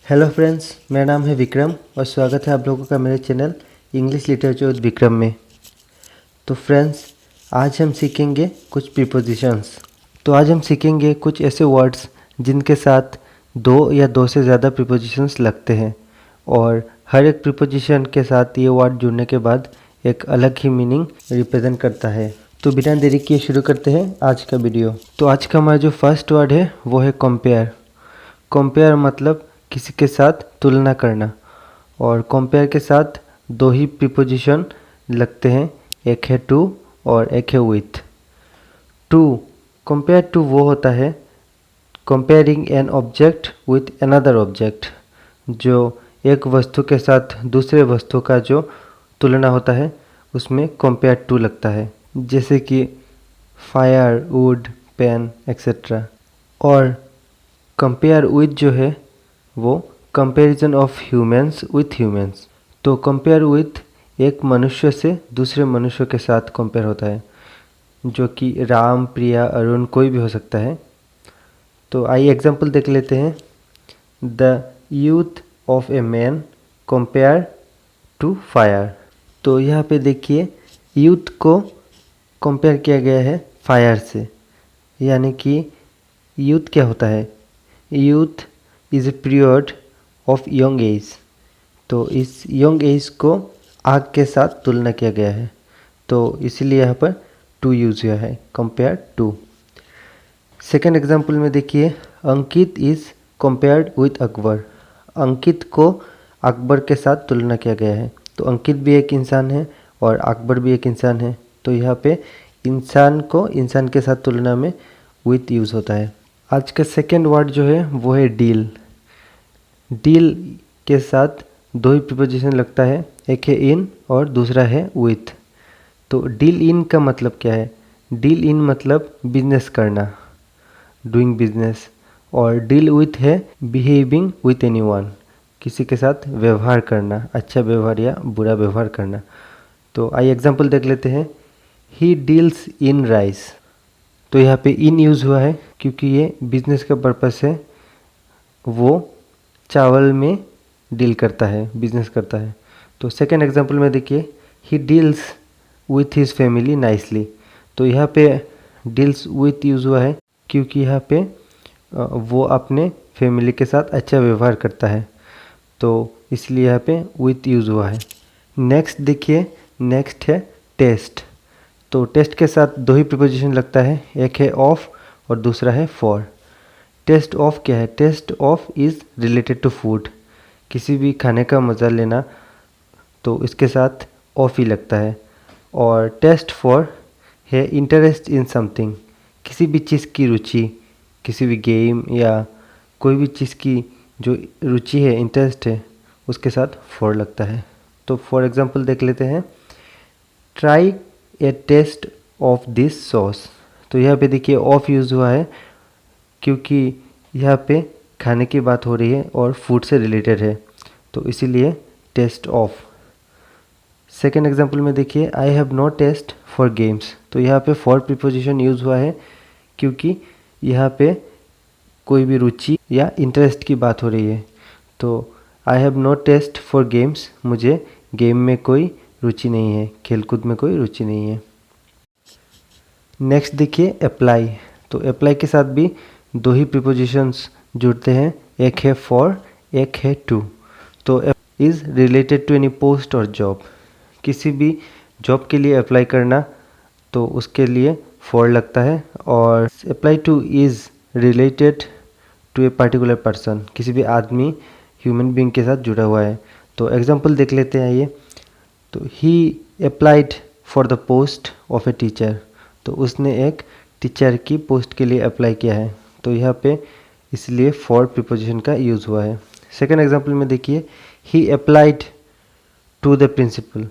Hello friends, मेरा नाम है विक्रम और स्वागत है आप लोगों का मेरे channel English literature with Vikram में। तो फ्रेंड्स, आज हम सीखेंगे कुछ प्रीपोजिशंस। तो आज हम सीखेंगे कुछ ऐसे वर्ड्स जिनके साथ दो या दो से ज़्यादा प्रीपोजिशंस लगते हैं और हर एक प्रीपोजिशन के साथ ये वर्ड जुड़ने के बाद एक अलग ही मीनिंग रिप्रेजेंट करता है। तो बिना देरी किए शुरू करते हैं आज का वीडियो। तो आज का हमारा जो फर्स्ट वर्ड है वो है कंपेयर। कंपेयर मतलब किसी के साथ तुलना करना, और कंपेयर के साथ दो ही प्रीपोजिशन लगते हैं, एक है टू और एक है विथ। टू, कंपेयर टू वो होता है comparing an object with another object, जो एक वस्तु के साथ दूसरे वस्तु का जो तुलना होता है उसमें कंपेयर टू लगता है, जैसे कि फायर, वुड, पेन एक्सेट्रा। और कंपेयर विथ जो है वो comparison of humans with humans. तो कंपेयर विथ एक मनुष्य से दूसरे मनुष्य के साथ कंपेयर होता है, जो कि राम, प्रिया, अरुण कोई भी हो सकता है। तो आइए एग्जांपल देख लेते हैं। The youth of a man compare to fire. तो यहाँ पे देखिए, यूथ को कंपेयर किया गया है फायर से, यानी कि यूथ क्या होता है? Youth is a period of young age. तो इस यंग एज को आग के साथ तुलना किया गया है, तो इसीलिए यहाँ पर टू यूज हुआ है, कंपेयर टू। सेकेंड एग्जाम्पल में देखिए, अंकित इज़ कंपेयर्ड विथ अकबर। अंकित को अकबर के साथ तुलना किया गया है। तो अंकित भी एक इंसान है और अकबर भी एक इंसान है, तो यहाँ पे इंसान को इंसान के साथ तुलना में विथ यूज़ होता है। आज का सेकेंड वर्ड जो है वो है डील। डील के साथ दो ही प्रीपोजिशन लगता है, एक है इन और दूसरा है विथ। तो डील इन का मतलब क्या है? डील इन मतलब बिजनेस करना, डूइंग बिजनेस, और डील विथ है बिहेविंग विथ एनीवन, किसी के साथ व्यवहार करना, अच्छा व्यवहार या बुरा व्यवहार करना। तो आइए एग्जांपल देख लेते हैं। He deals in rice. तो यहाँ पे इन यूज़ हुआ है क्योंकि ये बिजनेस का पर्पस है, वो चावल में डील करता है, बिजनेस करता है। तो सेकेंड एग्जांपल में देखिए, he deals with his family nicely. तो यहाँ पे डील्स विथ यूज़ हुआ है क्योंकि यहाँ पे वो अपने फैमिली के साथ अच्छा व्यवहार करता है, तो इसलिए यहाँ पे विथ यूज़ हुआ है। नेक्स्ट देखिए, नेक्स्ट है टेस्ट। तो टेस्ट के साथ दो ही प्रीपोजिशन लगता है, एक है ऑफ और दूसरा है फॉर। टेस्ट ऑफ क्या है? Taste of is related to food, किसी भी खाने का मज़ा लेना, तो इसके साथ ऑफ ही लगता है। और टेस्ट फॉर है इंटरेस्ट इन समथिंग, किसी भी चीज़ की रुचि, किसी भी गेम या कोई भी चीज़ की जो रुचि है, इंटरेस्ट है, उसके साथ फॉर लगता है। तो फॉर एग्जांपल देख लेते हैं। Try a taste of this sauce. तो यहाँ पे देखिए ऑफ यूज़ हुआ है क्योंकि यहाँ पे खाने की बात हो रही है और फूड से रिलेटेड है, तो इसीलिए टेस्ट ऑफ। सेकेंड एग्जांपल में देखिए, I have no taste for games. तो यहाँ पे फॉर प्रीपोजिशन यूज़ हुआ है क्योंकि यहाँ पे कोई भी रुचि या इंटरेस्ट की बात हो रही है। तो I have no taste for games, मुझे गेम में कोई रुचि नहीं है, खेलकूद में कोई रुचि नहीं है। नेक्स्ट देखिए अप्लाई। तो अप्लाई के साथ भी दो ही प्रीपोजिशंस जुड़ते हैं, एक है फॉर, एक है टू। तो is related to any post और जॉब, किसी भी जॉब के लिए अप्लाई करना, तो उसके लिए फॉर लगता है। और apply to is related to a particular person, किसी भी आदमी, ह्यूमन बीइंग के साथ जुड़ा हुआ है। तो एग्जांपल देख लेते हैं आइए। तो he applied for the post of a teacher. तो उसने एक टीचर की पोस्ट के लिए अप्लाई किया है, तो यहाँ पे इसलिए फॉर प्रीपोजिशन का यूज़ हुआ है। सेकेंड एग्जांपल में देखिए, ही अप्लाइड टू द प्रिंसिपल।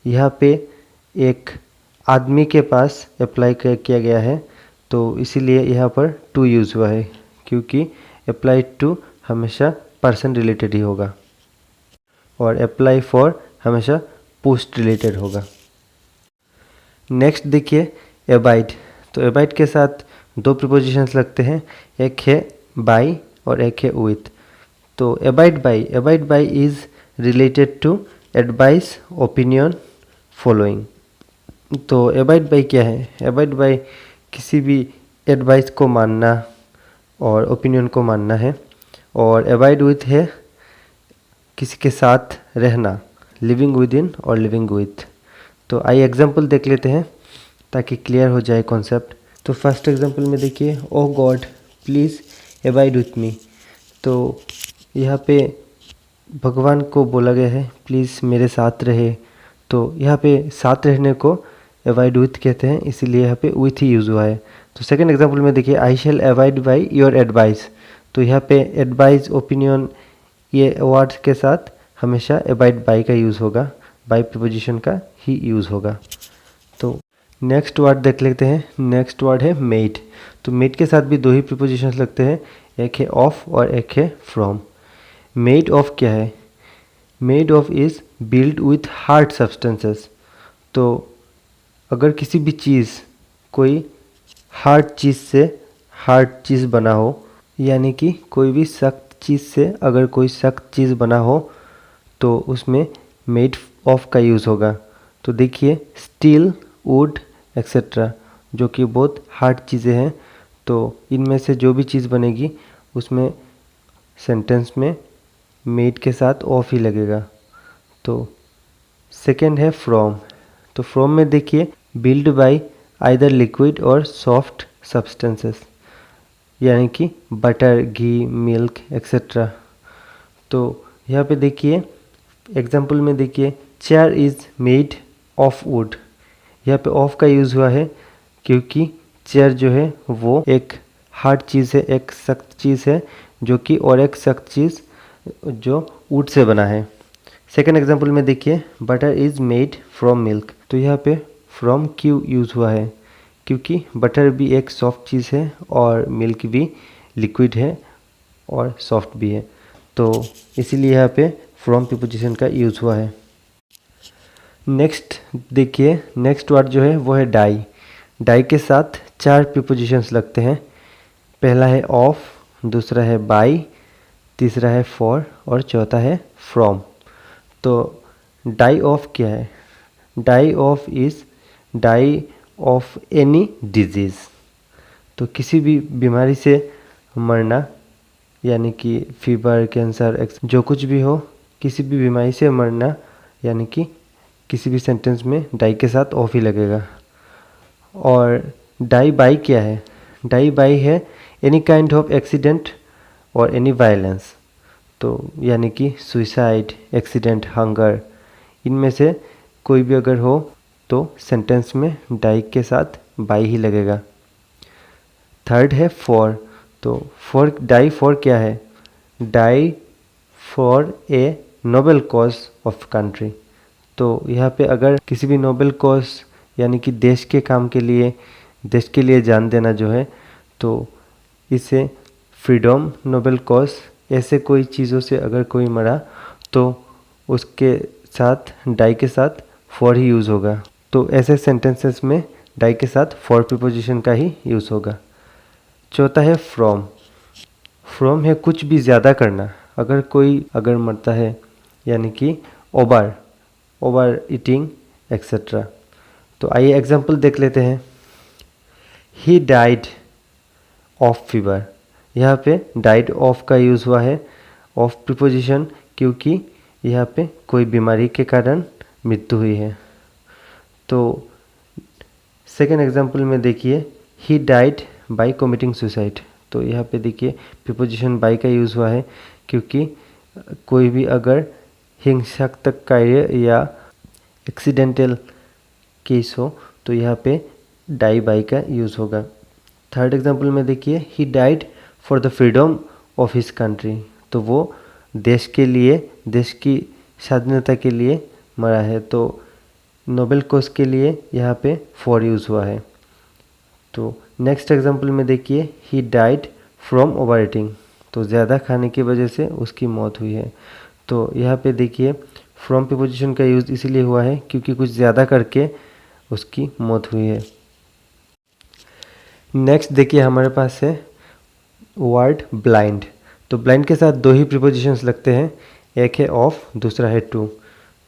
यहाँ पे एक आदमी के पास अप्लाई किया गया है, तो इसीलिए यहाँ पर टू यूज़ हुआ है क्योंकि अप्लाइड टू हमेशा पर्सन रिलेटेड ही होगा और अप्लाई फॉर हमेशा पोस्ट रिलेटेड होगा। नेक्स्ट देखिए एबाइड। तो एबाइड के साथ दो प्रीपोजिशंस लगते हैं, एक है बाय और एक है विथ। तो abide by is related to advice, opinion, following. तो अबाइड बाई क्या है? अबाइड बाई किसी भी एडवाइस को मानना और ओपिनियन को मानना है, और अबाइड विथ है किसी के साथ रहना, लिविंग विद इन और लिविंग विथ। तो आइए एग्जाम्पल देख लेते हैं ताकि क्लियर हो जाए कॉन्सेप्ट। तो फर्स्ट एग्जाम्पल में देखिए, O God please abide with me. तो यहाँ पे भगवान को बोला गया है प्लीज़ मेरे साथ रहे। तो यहाँ पे साथ रहने को अवॉइड विथ कहते हैं, इसीलिए यहाँ पे विथ ही यूज़ हुआ है। तो सेकंड एग्जांपल में देखिए, आई शैल अवॉइड बाय योर एडवाइस। तो यहाँ पे एडवाइस, ओपिनियन, ये वर्ड्स के साथ हमेशा अवॉइड बाय का यूज़ होगा, बाय प्रीपोजिशन का ही यूज़ होगा। तो नेक्स्ट वर्ड देख लेते हैं। नेक्स्ट वर्ड है मेड। तो मेड के साथ भी दो ही प्रीपोजिशंस लगते हैं, एक है ऑफ और एक है फ्रॉम। मेड ऑफ क्या है? Made of is build with hard substances. तो अगर किसी भी चीज़, कोई हार्ड चीज़ से हार्ड चीज़ बना हो, यानी कि कोई भी सख्त चीज़ से अगर कोई सख्त चीज़ बना हो तो उसमें मेड ऑफ का यूज़ होगा। तो देखिए, स्टील, वुड एक्सेट्रा, जो कि बहुत हार्ड चीज़ें हैं, तो इनमें से जो भी चीज़ बनेगी उसमें सेंटेंस में मेड के साथ ऑफ ही लगेगा। तो सेकंड है फ्रॉम। तो फ्रॉम में देखिए, बिल्ड बाय आइदर लिक्विड और सॉफ्ट सब्सटेंसेस, यानी कि बटर, घी, मिल्क एक्सेट्रा। तो यहाँ पे देखिए एग्जाम्पल में देखिए, chair is made of would. यहाँ पे ऑफ का यूज़ हुआ है क्योंकि चेयर जो है वो एक हार्ड चीज़ है, एक सख्त चीज़ है, जो कि और एक सख्त चीज़ जो वुड से बना है। सेकेंड एग्जाम्पल में देखिए, butter is made from milk. तो यहाँ पे फ्रॉम क्यों यूज़ हुआ है? क्योंकि बटर भी एक सॉफ्ट चीज़ है और मिल्क भी लिक्विड है और सॉफ्ट भी है, तो इसीलिए यहाँ पे फ्रॉम प्रीपोजिशन का यूज़ हुआ है। नेक्स्ट देखिए, नेक्स्ट वर्ड जो है वो है डाई। डाई के साथ चार प्रीपोजिशंस लगते हैं। पहला है ऑफ, दूसरा है बाय, तीसरा है फॉर और चौथा है फ्रॉम। तो डाई ऑफ क्या है? Die of is die of any disease. तो किसी भी बीमारी से मरना, यानी कि फीवर, कैंसर, जो कुछ भी हो, किसी भी बीमारी से मरना, यानी कि किसी भी सेंटेंस में डाई के साथ ऑफ ही लगेगा। और डाई बाय क्या है? डाई बाय है एनी काइंड ऑफ एक्सीडेंट और एनी वायलेंस। तो यानी कि सुसाइड, एक्सीडेंट, हंगर, इनमें से कोई भी अगर हो तो सेंटेंस में डाई के साथ बाय ही लगेगा। थर्ड है फॉर। तो फॉर, डाई फॉर क्या है? Die for a noble cause of country. तो यहाँ पे अगर किसी भी नोबल कॉज, यानी कि देश के काम के लिए, देश के लिए जान देना जो है, तो इसे फ्रीडम, नोबल कॉज, ऐसे कोई चीज़ों से अगर कोई मरा तो उसके साथ डाई के साथ फॉर ही यूज़ होगा। तो ऐसे सेंटेंसेस में डाई के साथ फॉर प्रीपोजिशन का ही यूज़ होगा। चौथा है फ्रॉम। फ्रॉम है कुछ भी ज़्यादा करना। अगर कोई अगर मरता है, यानी कि ओवर ईटिंग एक्सेट्रा। तो आइए एग्जाम्पल देख लेते हैं। He died of fever. यहाँ पे डाइड ऑफ का यूज़ हुआ है, ऑफ प्रीपोजिशन, क्योंकि यहाँ पे कोई बीमारी के कारण मृत्यु हुई है। तो सेकेंड एग्जाम्पल में देखिए, he died by committing suicide. तो यहाँ पे देखिए प्रीपोजिशन बाय का यूज़ हुआ है क्योंकि कोई भी अगर हिंसात्मक कार्य या एक्सीडेंटल केस हो तो यहाँ पे डाई बाय का यूज़ होगा। थर्ड एग्जाम्पल में देखिए, he died for the freedom of his country. तो वो देश के लिए, देश की स्वाधीनता के लिए मरा है, तो नोबेल कॉज के लिए यहाँ पे फॉर यूज़ हुआ है। तो नेक्स्ट एग्जाम्पल में देखिए, he died from over eating. तो ज़्यादा खाने की वजह से उसकी मौत हुई है। तो यहाँ पे देखिए फ्रॉम प्रीपोजिशन का यूज़ इसीलिए हुआ है क्योंकि कुछ ज़्यादा करके उसकी मौत हुई है। नेक्स्ट देखिए हमारे पास है वर्ड ब्लाइंड। तो ब्लाइंड के साथ दो ही प्रीपोजिशंस लगते हैं, एक है ऑफ, दूसरा है टू।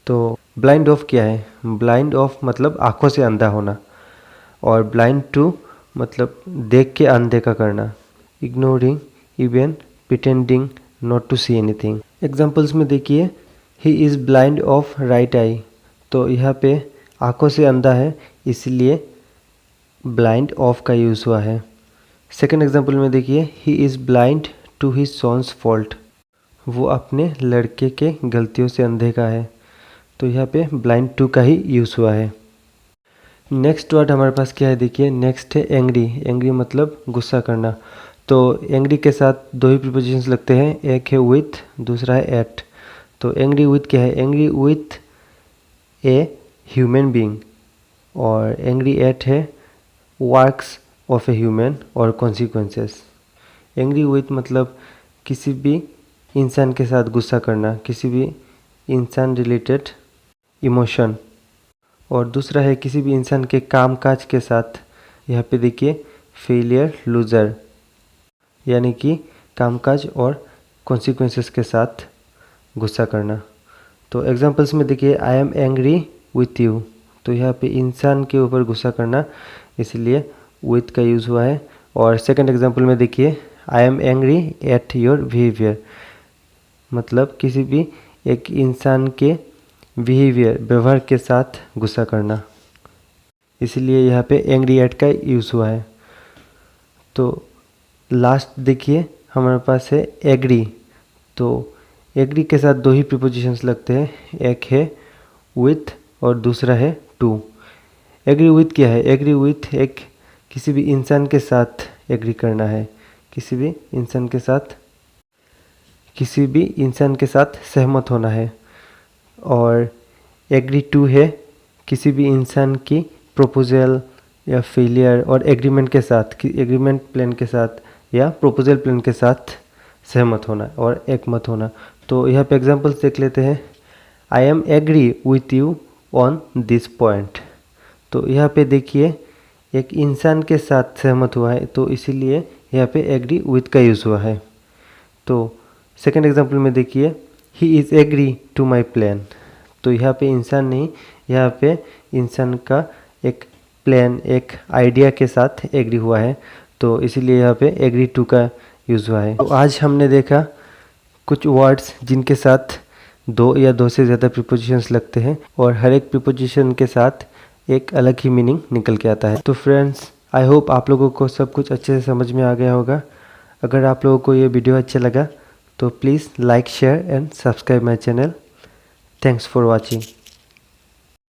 तो ब्लाइंड ऑफ क्या है? ब्लाइंड ऑफ मतलब आंखों से अंधा होना, और ब्लाइंड टू मतलब देख के अनदेखा करना। Ignoring even pretending not to see anything. Examples में देखिए, he is blind of right eye, तो यहाँ पे आंखों से अंधा है, इसलिए ब्लाइंड ऑफ का यूज़ हुआ है। सेकेंड एग्जाम्पल में देखिए, he is blind to his son's fault, वो अपने लड़के के गलतियों से अनदेखा है, तो यहाँ पे ब्लाइंड टू का ही यूज़ हुआ है। नेक्स्ट वर्ड हमारे पास क्या है देखिए, नेक्स्ट है एंग्री। एंग्री मतलब गुस्सा करना। तो एंग्री के साथ दो ही प्रीपोजिशंस लगते हैं, एक है विथ, दूसरा है एट। तो एंग्री विथ क्या है? Angry with a human being, और एंग्री एट है वर्क्स ऑफ ए ह्यूमन और कॉन्सिक्वेंसेस। एंग्री विथ मतलब किसी भी इंसान के साथ गुस्सा करना, किसी भी इंसान रिलेटेड इमोशन। और दूसरा है किसी भी इंसान के काम काज के साथ, यहाँ पे देखिए फेलियर लूज़र, यानी कि कामकाज और कॉन्सिक्वेंसेस के साथ गुस्सा करना। तो एग्जांपल्स में देखिए, I am angry with you, तो यहाँ पे इंसान के ऊपर गुस्सा करना, इसलिए विथ का यूज़ हुआ है। और सेकंड एग्जांपल में देखिए, I am angry at your behaviour, मतलब किसी भी एक इंसान के बिहेवियर व्यवहार के साथ गुस्सा करना, इसलिए यहाँ पे एंग्री एट का यूज़ हुआ है। तो लास्ट देखिए हमारे पास है एग्री। तो एग्री के साथ दो ही प्रीपोजिशंस लगते हैं, एक है विथ और दूसरा है टू। एग्री विथ क्या है? एग्री विथ एक किसी भी इंसान के साथ एग्री करना है, किसी भी इंसान के साथ सहमत होना है। और एग्री टू है किसी भी इंसान की प्रपोजल या फेलियर और एग्रीमेंट के साथ, एग्रीमेंट प्लान के साथ या प्रपोजल प्लान के साथ सहमत होना और एकमत होना। तो यहाँ पे एग्जांपल्स देख लेते हैं। I am agree with you on this point, तो यहाँ पे देखिए एक इंसान के साथ सहमत हुआ है, तो इसीलिए यहाँ पे एग्री विथ का यूज़ हुआ है। तो सेकेंड एग्जांपल में देखिए, he is agree to my plan, तो यहाँ पे इंसान नहीं, यहाँ पे इंसान का एक प्लान, एक आइडिया के साथ एग्री हुआ है, तो इसीलिए यहाँ पे एग्री टू का यूज़ हुआ है। तो आज हमने देखा कुछ वर्ड्स जिनके साथ दो या दो से ज़्यादा प्रीपोजिशंस लगते हैं, और हर एक प्रीपोजिशन के साथ एक अलग ही मीनिंग निकल के आता है। तो फ्रेंड्स, आई होप आप लोगों को सब कुछ अच्छे से समझ में आ गया होगा। अगर आप लोगों को ये वीडियो अच्छा लगा तो please like, share and subscribe my channel. Thanks for watching.